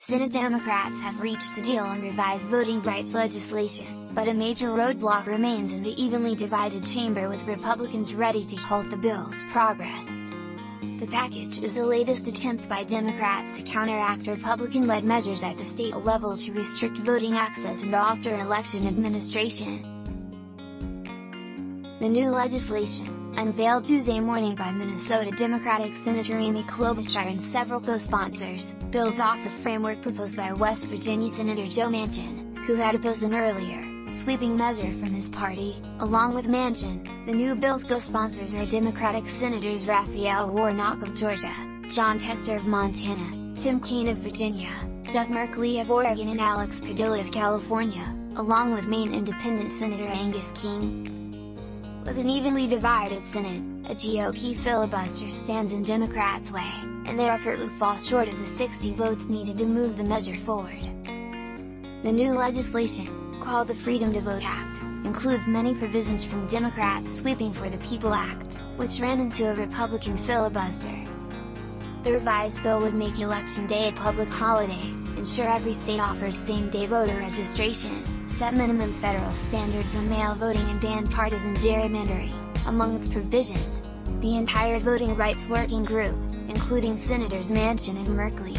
Senate Democrats have reached a deal on revised voting rights legislation, but a major roadblock remains in the evenly divided chamber, with Republicans ready to halt the bill's progress. The package is the latest attempt by Democrats to counteract Republican-led measures at the state level to restrict voting access and alter election administration. The new legislation, unveiled Tuesday morning by Minnesota Democratic Senator Amy Klobuchar and several co-sponsors, builds off the framework proposed by West Virginia Senator Joe Manchin, who had opposed an earlier, sweeping measure from his party. Along with Manchin, the new bill's co-sponsors are Democratic Senators Raphael Warnock of Georgia, Jon Tester of Montana, Tim Kaine of Virginia, Jeff Merkley of Oregon and Alex Padilla of California, along with Maine Independent Senator Angus King. With an evenly divided Senate, a GOP filibuster stands in Democrats' way, and their effort would fall short of the 60 votes needed to move the measure forward. The new legislation, called the Freedom to Vote Act, includes many provisions from Democrats' Sweeping for the People Act, which ran into a Republican filibuster. The revised bill would make Election Day a public holiday, ensure every state offers same-day voter registration, set minimum federal standards on mail voting and ban partisan gerrymandering. Among its provisions, the entire Voting Rights Working Group, including Senators Manchin and Merkley,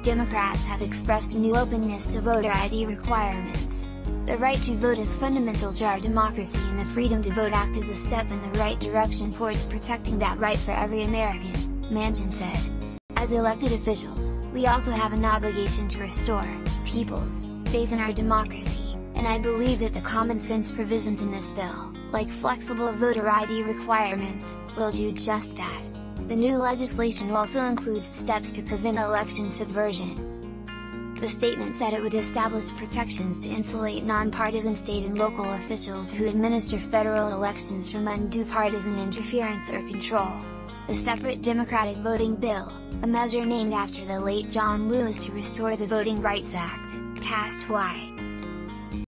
Democrats have expressed a new openness to voter ID requirements. The right to vote is fundamental to our democracy, and the Freedom to Vote Act is a step in the right direction towards protecting that right for every American, Manchin said. As elected officials, we also have an obligation to restore people's faith in our democracy, and I believe that the common sense provisions in this bill, like flexible voter ID requirements, will do just that. The new legislation also includes steps to prevent election subversion. The statement said it would establish protections to insulate nonpartisan state and local officials who administer federal elections from undue partisan interference or control. A separate Democratic voting bill, a measure named after the late John Lewis to restore the Voting Rights Act, passed Hawaii.